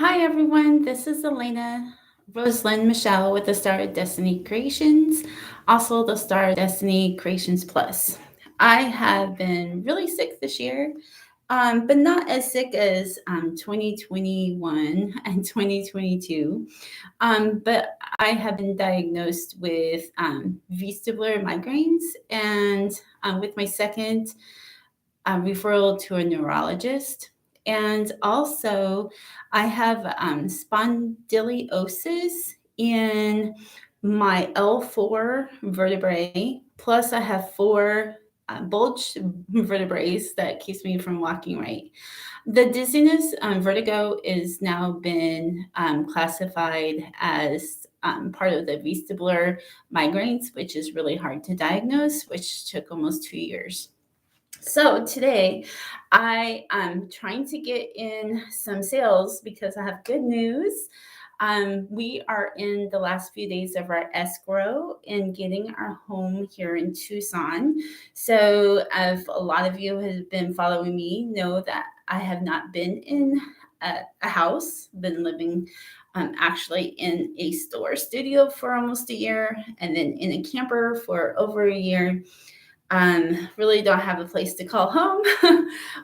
Hi everyone, this is Elena Rosalind Michelle with the Star of Destiny Creations, also the Star of Destiny Creations Plus. I have been really sick this year, but not as sick as 2021 and 2022. But I have been diagnosed with vestibular migraines and with my second referral to a neurologist. And also, I have spondylosis in my L4 vertebrae. Plus, I have four bulged vertebrae that keeps me from walking right. The dizziness, vertigo, is now been classified as part of the vestibular migraines, which is really hard to diagnose, which took almost 2 years. So today I am trying to get in some sales because I have good news. We are in the last few days of our escrow and getting our home here in Tucson. So, if a lot of you have been following me, know that I have not been in a house, been living actually in a store studio for almost a year, and then in a camper for over a year. Really don't have a place to call home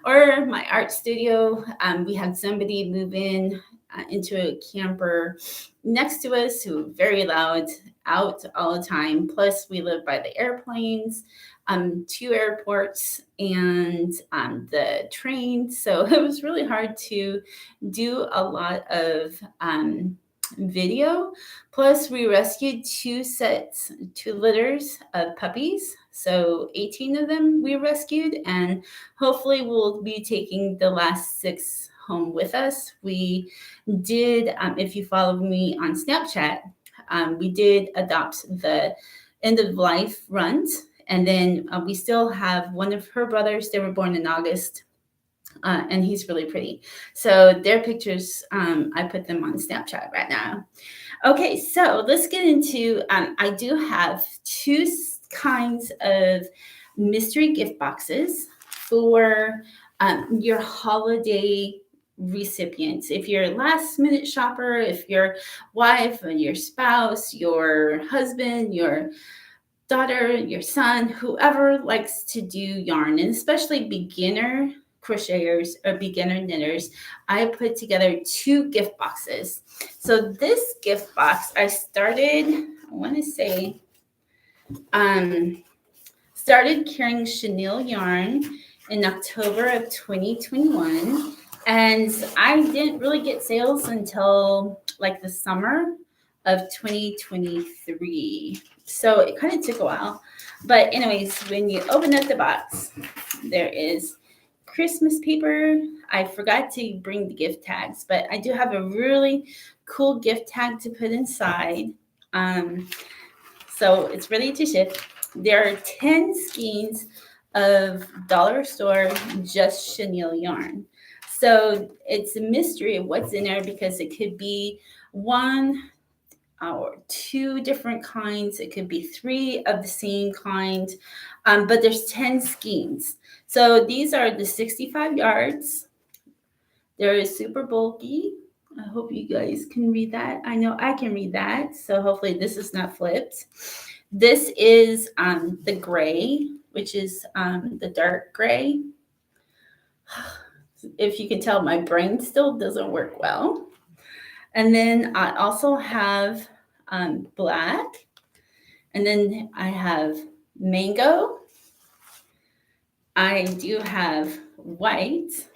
or my art studio. We had somebody move in into a camper next to us who very loud out all the time. Plus, we live by the airplanes, two airports, and the train. So it was really hard to do a lot of video. Plus, we rescued two litters of puppies. So 18 of them we rescued, and hopefully we'll be taking the last six home with us. We did, if you follow me on Snapchat, we did adopt the end of life runt. And then we still have one of her brothers. They were born in August, and he's really pretty. So their pictures, I put them on Snapchat right now. Okay, so let's get into. I do have two kinds of mystery gift boxes for your holiday recipients. If you're a last minute shopper, if your wife and your spouse, your husband, your daughter, your son, whoever likes to do yarn, and especially beginner crocheters or beginner knitters, I put together two gift boxes. So this gift box I started, I want to say, um, started carrying chenille yarn in October of 2021. And I didn't really get sales until like the summer of 2023. So it kind of took a while. But, anyways, when you open up the box, there is Christmas paper. I forgot to bring the gift tags, but I do have a really cool gift tag to put inside. So it's ready to ship. There are 10 skeins of dollar store just chenille yarn. So it's a mystery of what's in there because it could be one or two different kinds. It could be three of the same kind, but there's 10 skeins. So these are the 65 yards. They're super bulky. I hope you guys can read that. I know I can read that. So hopefully this is not flipped. This is the gray, which is the dark gray. If you can tell, my brain still doesn't work well. And then I also have black. And then I have mango. I do have white.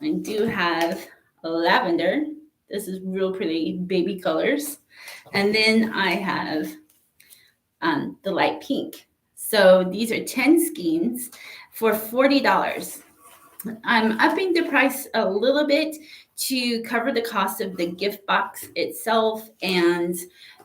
I do have lavender. This is real pretty baby colors. And then I have the light pink. So these are 10 skeins for $40. I'm upping the price a little bit to cover the cost of the gift box itself and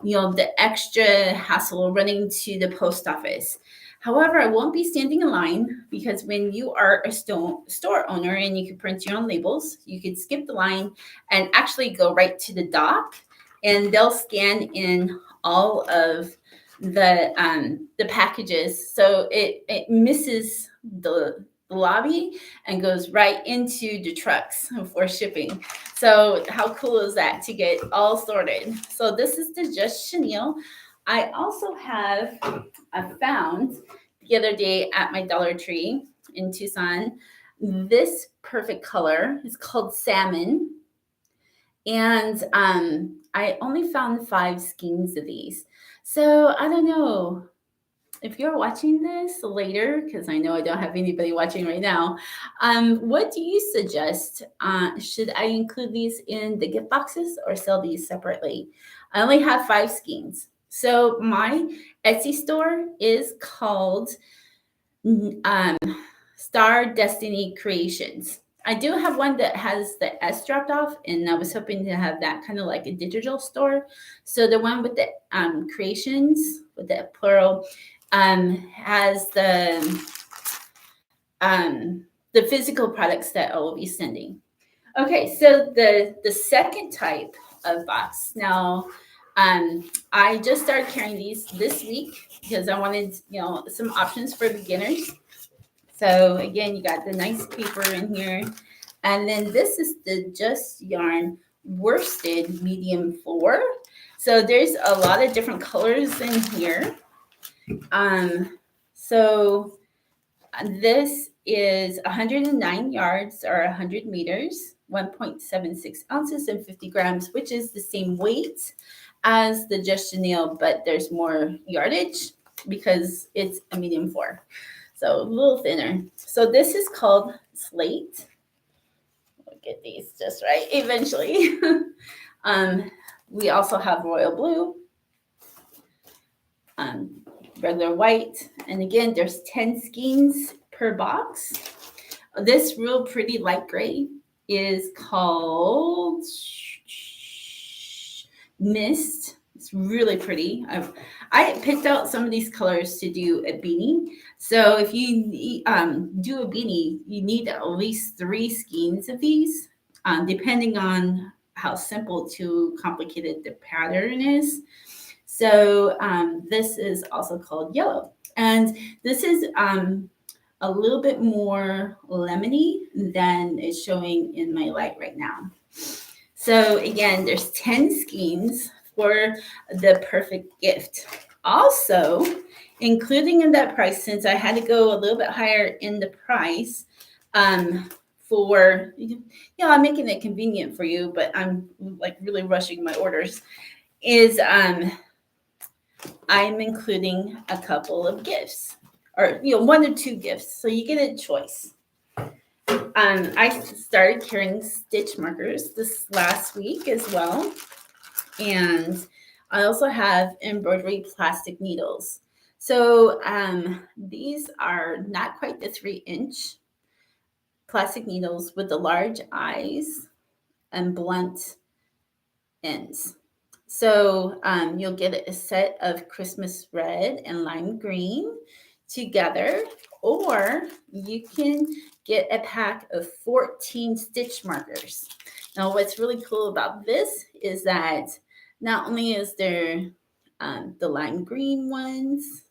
the extra hassle running to the post office. However, I won't be standing in line because when you are a store owner and you can print your own labels, you can skip the line and actually go right to the dock, and they'll scan in all of the packages, so it misses the lobby and goes right into the trucks for shipping. So how cool is that to get all sorted? So this is the Just Chenille. I also have, I found the other day at my Dollar Tree in Tucson, this perfect color. It's called salmon. And I only found 5 skeins of these. So I don't know if you're watching this later, because I know I don't have anybody watching right now, what do you suggest? Should I include these in the gift boxes or sell these separately? I only have 5 skeins. So my Etsy store is called um, Star Destiny Kreations. I do have one that has the S dropped off, and I was hoping to have that kind of like a digital store. So the one with the Kreations, with the plural, has the physical products that I will be sending. Okay, so the second type of box. Now, I just started carrying these this week because I wanted, some options for beginners. So again, you got the nice paper in here. And then this is the Just Yarn worsted medium 4. So there's a lot of different colors in here. So this is 109 yards or 100 meters, 1.76 ounces and 50 grams, which is the same weight as the Just Chenille, but there's more yardage because it's a medium 4. So a little thinner. So this is called Slate. We'll get these just right eventually. We also have Royal Blue, regular white, and again, there's 10 skeins per box. This real pretty light gray is called Mist. It's really pretty. I picked out some of these colors to do a beanie. So if you do a beanie, you need at least 3 skeins of these, depending on how simple to complicated the pattern is. So this is also called Yellow. And this is a little bit more lemony than is showing in my light right now. So again, there's 10 skeins for the perfect gift. Also, including in that price, since I had to go a little bit higher in the price, for, I'm making it convenient for you, but I'm like really rushing my orders, is I'm including a couple of gifts, or 1 or 2 gifts, so you get a choice. I started carrying stitch markers this last week as well, and I also have embroidery plastic needles. So these are not quite the 3-inch plastic needles with the large eyes and blunt ends. So you'll get a set of Christmas red and lime green together, or you can get a pack of 14 stitch markers. Now, what's really cool about this is that not only is there the lime green ones,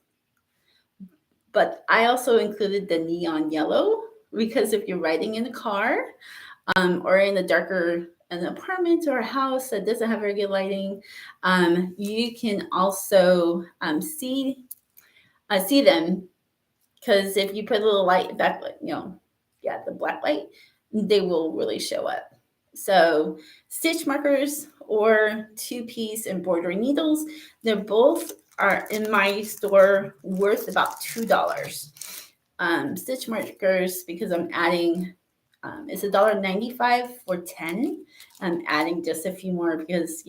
but I also included the neon yellow, because if you're riding in a car or in a darker an apartment or a house that doesn't have very good lighting, you can also see them, because if you put a little light backlight, the black light, they will really show up. So stitch markers or 2-piece embroidery needles, they're both are in my store worth about $2. Stitch markers, because I'm adding, it's $1.95 for 10. I'm adding just a few more because,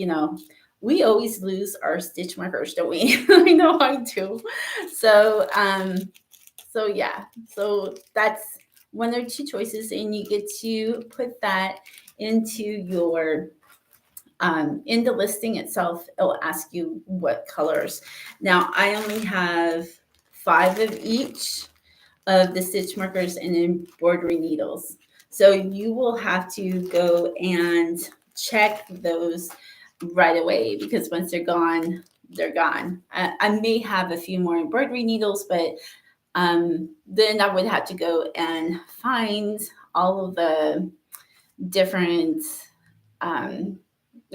we always lose our stitch markers, don't we? I know I do. So, so that's 1 or 2 choices, and you get to put that into your in the listing itself. It'll ask you what colors. Now, I only have 5 of each of the stitch markers and embroidery needles. So you will have to go and check those right away, because once they're gone, they're gone. I may have a few more embroidery needles, but then I would have to go and find all of the different, um,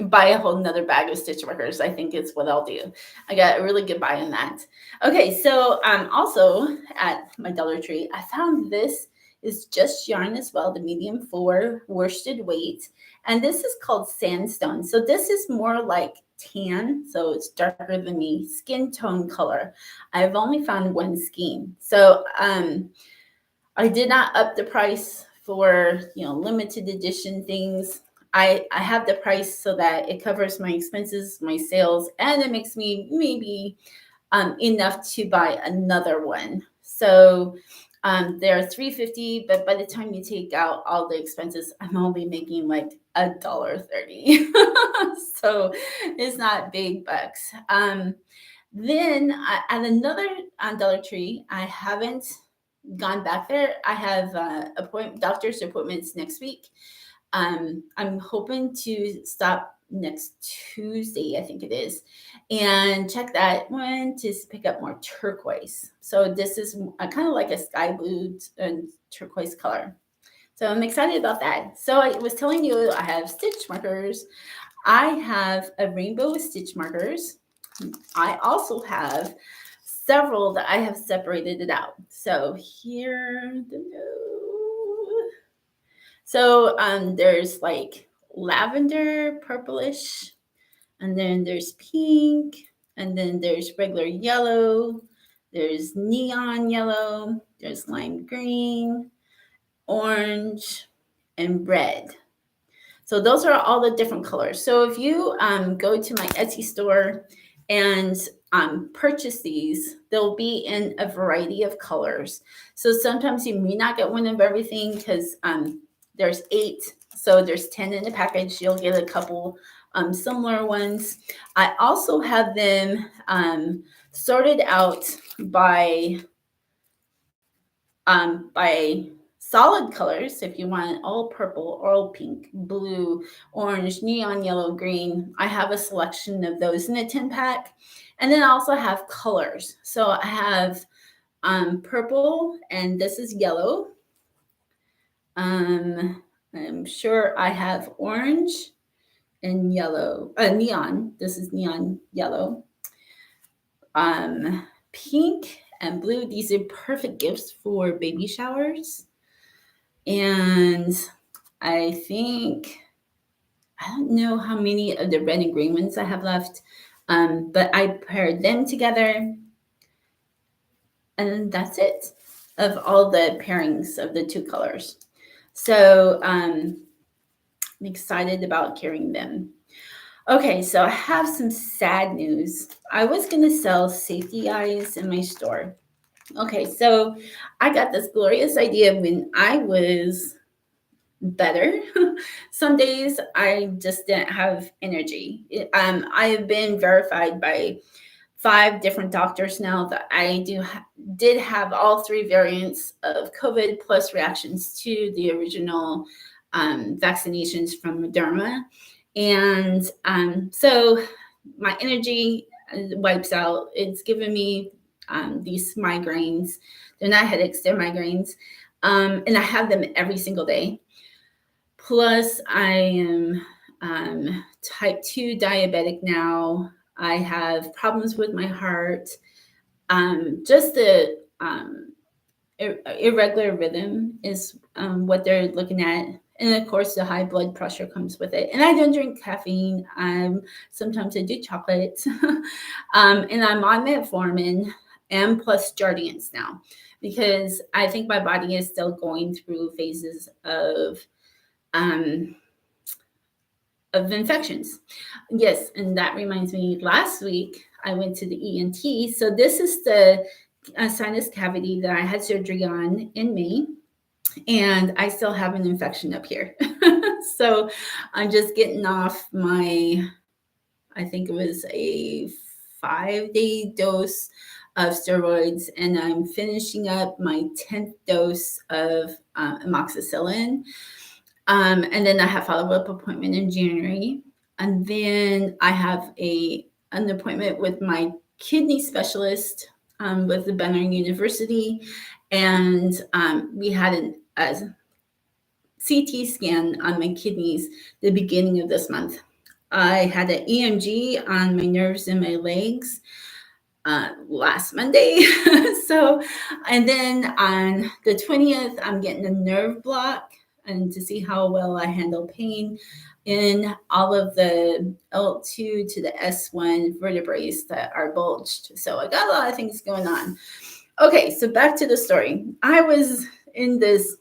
buy a whole nother bag of stitch markers, I think is what I'll do. I got a really good buy on that. Okay, so also at my Dollar Tree, I found this is just yarn as well, the medium 4 worsted weight. And this is called sandstone. So this is more like tan, so it's darker than me, skin tone color. I've only found one skein. So I did not up the price for, limited edition things. I have the price so that it covers my expenses, my sales, and it makes me maybe enough to buy another one. So they're $3.50, but by the time you take out all the expenses, I'm only making like $1.30. So it's not big bucks. Then at another Dollar Tree, I haven't gone back there. I have doctor's appointments next week. I'm hoping to stop next Tuesday, I think it is, and check that one to pick up more turquoise. So this is kind of like a sky blue and turquoise color. So I'm excited about that. So I was telling you I have stitch markers. I have a rainbow of stitch markers. I also have several that I have separated it out. So here, so there's like lavender, purplish, and then there's pink, and then there's regular yellow, there's neon yellow, there's lime green, orange, and red. So those are all the different colors. So if you go to my Etsy store and purchase these, they'll be in a variety of colors. So sometimes you may not get one of everything because there's 8. So there's 10 in the package. You'll get a couple similar ones. I also have them sorted out by solid colors. If you want all purple, all pink, blue, orange, neon yellow, green, I have a selection of those in a 10 pack. And then I also have colors. So I have purple, and this is yellow. I'm sure I have orange and yellow, neon. This is neon yellow. Pink and blue. These are perfect gifts for baby showers. And I don't know how many of the red and green ones I have left, but I paired them together. And that's it of all the pairings of the 2 colors. So I'm excited about carrying them. Okay, so I have some sad news. I was going to sell safety eyes in my store. Okay, so I got this glorious idea when I was better. Some days I just didn't have energy. I have been verified by 5 different doctors now that I did have all 3 variants of COVID plus reactions to the original vaccinations from Moderna. And so my energy wipes out. It's given me these migraines. They're not headaches, they're migraines. And I have them every single day. Plus, I am type 2 diabetic now. I have problems with my heart. Just the irregular rhythm is what they're looking at. And of course, the high blood pressure comes with it. And I don't drink caffeine. Sometimes I do chocolate. And I'm on metformin and plus Jardiance now because I think my body is still going through phases of infections. Yes, and that reminds me, last week I went to the ENT. So this is the sinus cavity that I had surgery on in May, and I still have an infection up here. So I'm just getting off my, I think it was a 5-day dose of steroids, and I'm finishing up my 10th dose of amoxicillin. And then I have follow-up appointment in January. And then I have an appointment with my kidney specialist with the Banner University, and we had a CT scan on my kidneys the beginning of this month. I had an EMG on my nerves in my legs last Monday. So, and then on the 20th, I'm getting a nerve block and to see how well I handle pain in all of the L2 to the S1 vertebrae that are bulged. So I got a lot of things going on. Okay, so back to the story. I was in this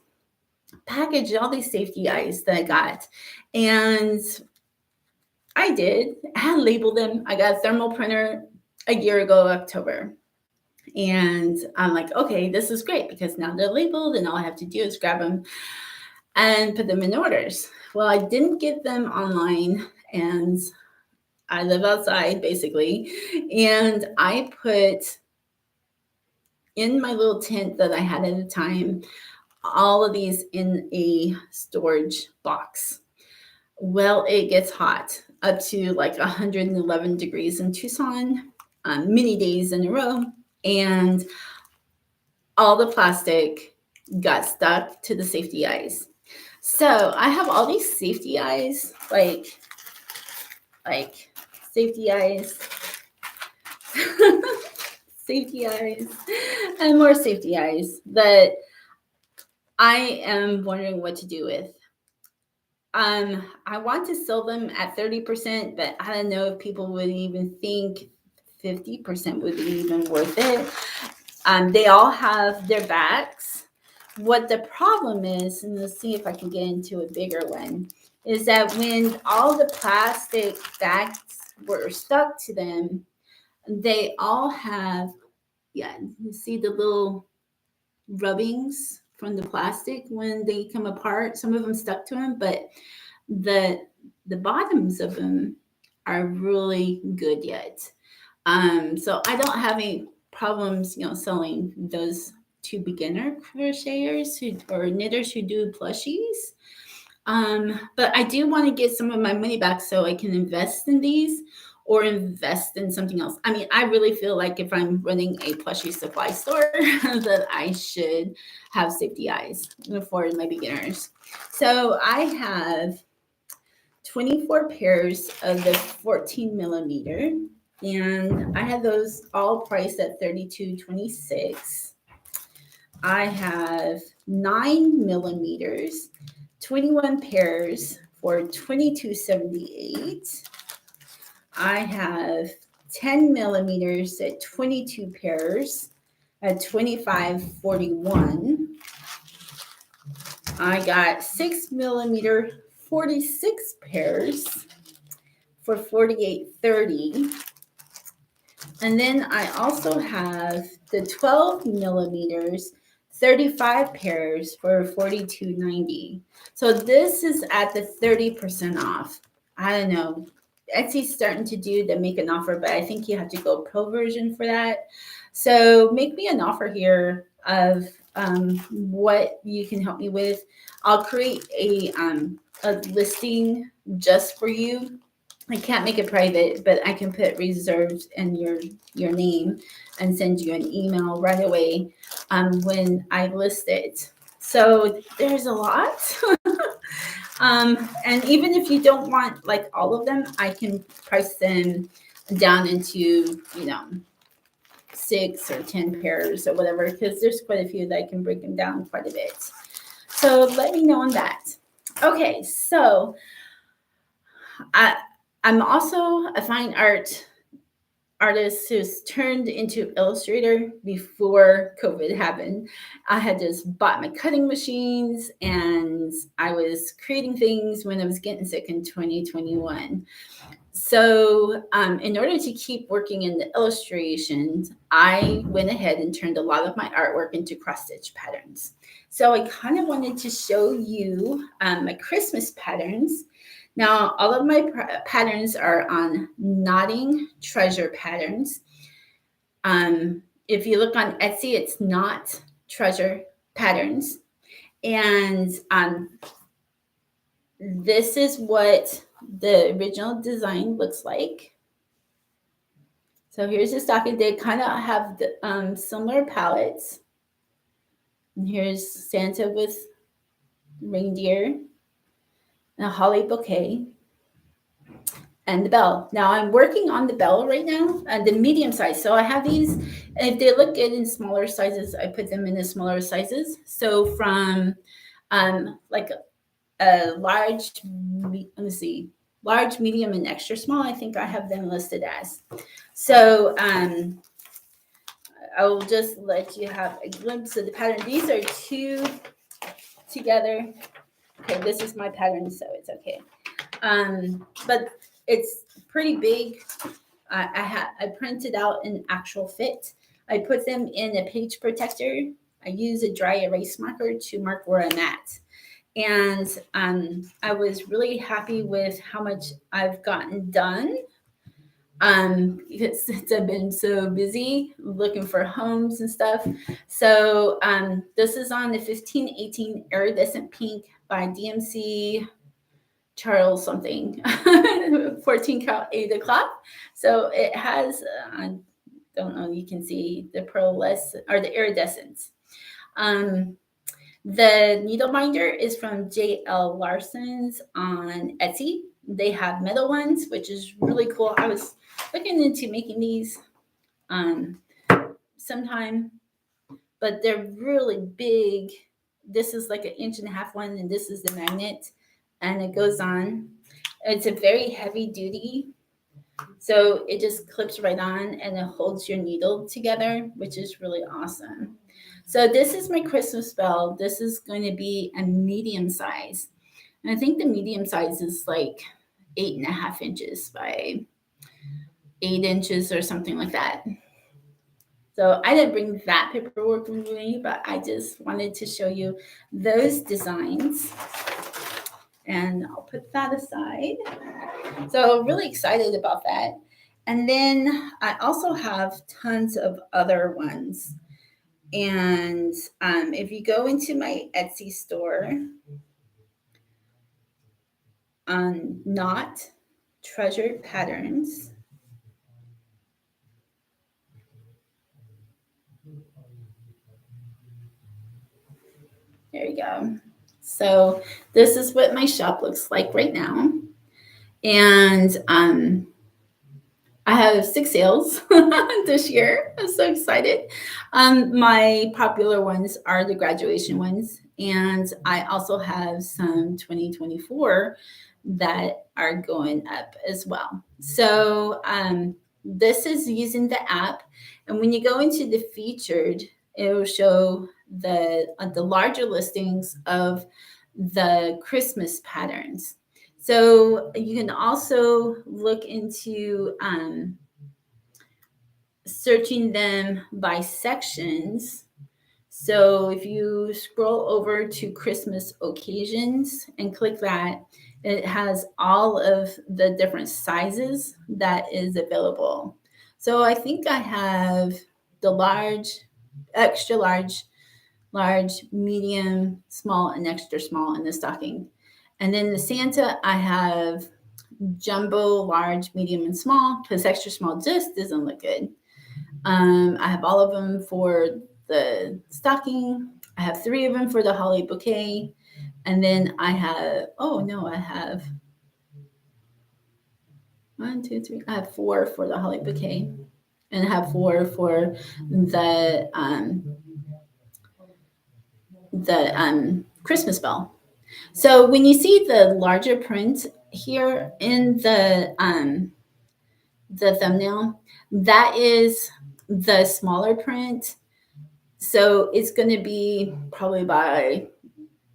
package, all these safety eyes that I got, and I had labeled them. I got a thermal printer a year ago, October. And I'm like, okay, this is great because now they're labeled and all I have to do is grab them and put them in orders. Well, I didn't get them online and I live outside basically. And I put in my little tent that I had at the time, all of these in a storage box. Well, it gets hot up to like 111 degrees in Tucson, many days in a row. And all the plastic got stuck to the safety eyes. So I have all these safety eyes, like safety eyes, safety eyes, and more safety eyes that I am wondering what to do with. I want to sell them at 30%, but I don't know if people would even think 50% would be even worth it. They all have their backs. What the problem is, and let's see if I can get into a bigger one, is that when all the plastic backs were stuck to them, they all have, yeah, you see the little rubbings from the plastic when they come apart. Some of them stuck to them, but the bottoms of them are really good yet. So I don't have any problems, selling those to beginner crocheters or knitters who do plushies. But I do want to get some of my money back so I can invest in these or invest in something else. I mean, I really feel like if I'm running a plushie supply store, that I should have safety eyes for my beginners. So I have 24 pairs of the 14 millimeter, and I had those all priced at $32.26. I have 9 millimeters, 21 pairs for $22.78. I have 10 millimeters at 22 pairs at $25.41. I got 6 millimeter 46 pairs for $48.30. And then I also have the 12 millimeters 35 pairs for $42.90. So this is at the 30% off. I don't know. Etsy's starting to do the make an offer, but I think you have to go pro version for that. So make me an offer here of what you can help me with. I'll create a listing just for you. I can't make it private, but I can put reserved in your name and send you an email right away when I list it. So there's a lot. And even if you don't want like all of them, I can price them down into, 6 or 10 pairs or whatever, because there's quite a few that I can break them down quite a bit. So let me know on that. Okay, so I'm also a fine artist who's turned into illustrator before COVID happened. I had just bought my cutting machines and I was creating things when I was getting sick in 2021. So in order to keep working in the illustrations, I went ahead and turned a lot of my artwork into cross-stitch patterns. So I kind of wanted to show you my Christmas patterns. Now, all of my patterns are on Knotting Treasure Patterns. If you look on Etsy, it's Knot Treasure Patterns. And this is what the original design looks like. So here's the stocking. They kind of have the, similar palettes. And here's Santa with reindeer and a holly bouquet and the bell. Now I'm working on the bell right now, the medium size. So I have these, and if they look good in smaller sizes, I put them in the smaller sizes. So from like a large, let me see, large, medium, and extra small, I think I have them listed as. So I will just let you have a glimpse of the pattern. These are two together. Okay, this is my pattern, so it's okay. But it's pretty big. I printed out an actual fit. I put them in a page protector. I use a dry erase marker to mark where I'm at. And I was really happy with how much I've gotten done. Because I've been so busy looking for homes and stuff. So this is on the 1518 iridescent pink by DMC Charles something, 14 count 8 o'clock. So it has, I don't know, you can see the pearlescent or the iridescence. The needle binder is from J.L. Larson's on Etsy. They have metal ones, which is really cool. I was looking into making these sometime, but they're really big. This is like an 1.5 inch one, and this is the magnet, and it goes on. It's a very heavy duty, so it just clips right on and it holds your needle together, which is really awesome. So this is my Christmas bell. This is going to be a medium size. And I think the medium size is like 8.5 inches by 8 inches or something like that. So I didn't bring that paperwork with me, but I just wanted to show you those designs. And I'll put that aside. So really excited about that. And then I also have tons of other ones. And if you go into my Etsy store on Not Treasured Patterns, there you go. So this is what my shop looks like right now. And I have 6 sales this year. I'm so excited. My popular ones are the graduation ones, and I also have some 2024 that are going up as well. So this is using the app, and when you go into the featured, it will show the larger listings of the Christmas patterns. So you can also look into searching them by sections. So if you scroll over to Christmas occasions and click that, it has all of the different sizes that is available. So I think I have the large, extra large, large, medium, small, and extra small in the stocking. And then the Santa, I have jumbo, large, medium, and small, because extra small just doesn't look good. I have all of them for the stocking. I have 3 of them for the holly bouquet. And then I have, I have 1, 2, 3. I have 4 for the holly bouquet. And I have 4 for the Christmas bell. So when you see the larger print here in the thumbnail, that is the smaller print. So it's going to be probably by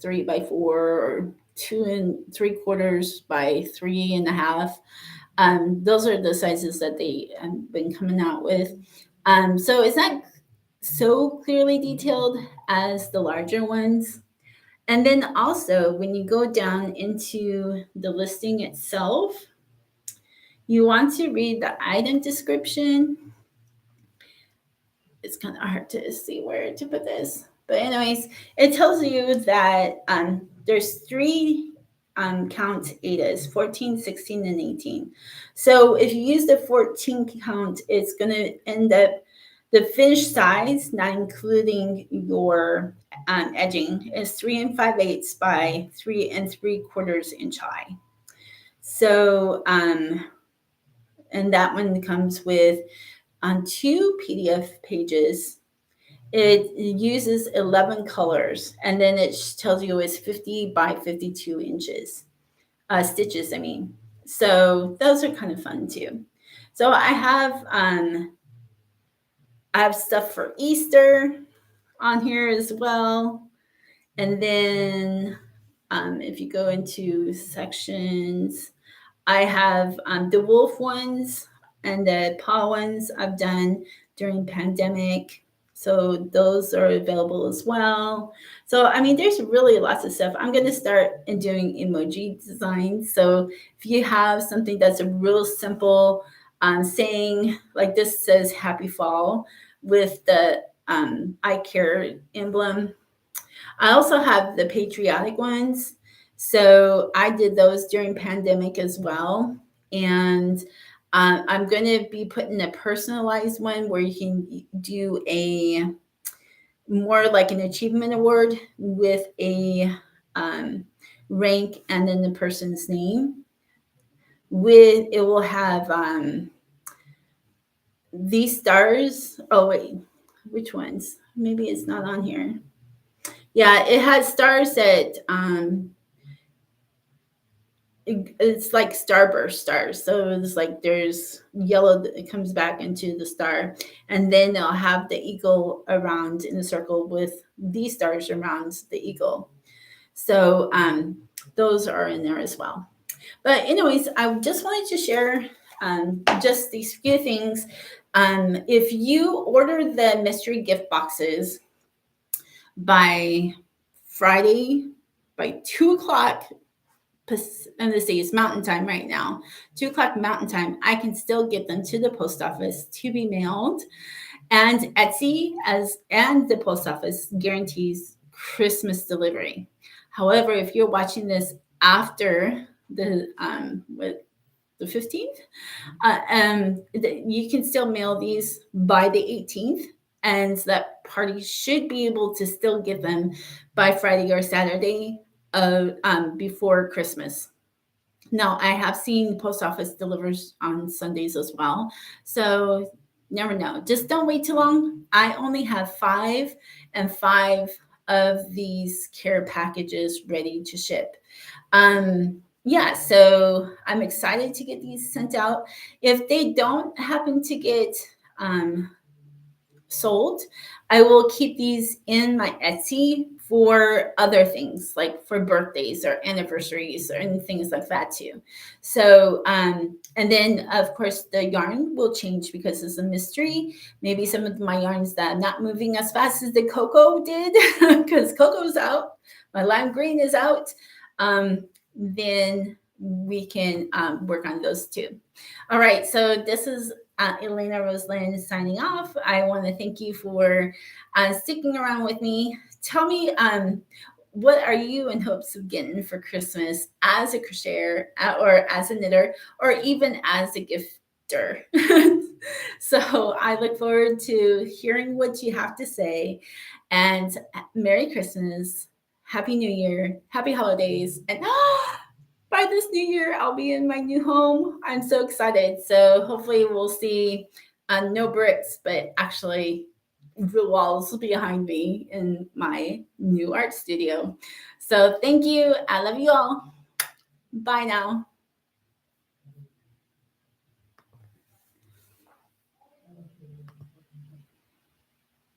3 by 4 or 2 3/4 by 3.5. Those are the sizes that they have been coming out with. So it's not so clearly detailed as the larger ones. And then also, when you go down into the listing itself, you want to read the item description. It's kind of hard to see where to put this. But anyways, it tells you that there's 3 count Adas, 14, 16, and 18. So if you use the 14 count, it's going to end up the finished size, not including your edging, is 3 5/8 by 3 3/4 inch high. So, and that one comes with two PDF pages. It uses 11 colors, and then it tells you it's 50 by 52 inches, stitches, I mean. So those are kind of fun too. So I have stuff for Easter on here as well. And then if you go into sections, I have the wolf ones and the paw ones I've done during pandemic. So those are available as well. So, I mean, there's really lots of stuff. I'm going to start doing emoji designs. So if you have something that's a real simple saying, like this says happy fall with the I care emblem. I also have the patriotic ones. So I did those during pandemic as well. And I'm going to be putting a personalized one where you can do a more like an achievement award with a rank and then the person's name. With it will have these stars. Oh wait, which ones? Maybe it's not on here. Yeah, it has stars that it's like starburst stars. So it's like there's yellow that comes back into the star, and then they'll have the eagle around in a circle with these stars around the eagle. So those are in there as well. But anyways, I just wanted to share just these few things. If you order the mystery gift boxes by Friday by 2 o'clock, and let's see, it's Mountain Time right now, 2 o'clock Mountain Time, I can still get them to the post office to be mailed. And Etsy and the post office guarantees Christmas delivery. However, if you're watching this after the 15th, you can still mail these by the 18th, and that party should be able to still get them by Friday or Saturday before Christmas. Now, I have seen the post office delivers on Sundays as well. So never know. Just don't wait too long. I only have 5 of these care packages ready to ship. Yeah, so I'm excited to get these sent out. If they don't happen to get sold, I will keep these in my Etsy for other things, like for birthdays or anniversaries or things like that too. So, and then of course the yarn will change because it's a mystery. Maybe some of my yarns that are not moving as fast as the cocoa did, because cocoa's out, my lime green is out. Then we can work on those too. All right, so this is Elena Roselyn signing off. I want to thank you for sticking around with me. Tell me, what are you in hopes of getting for Christmas as a crocheter or as a knitter or even as a gifter? So I look forward to hearing what you have to say. And Merry Christmas, Happy New Year, Happy Holidays, and by this new year, I'll be in my new home. I'm so excited. So hopefully we'll see no bricks, but actually the walls behind me in my new art studio. So thank you. I love you all. Bye now.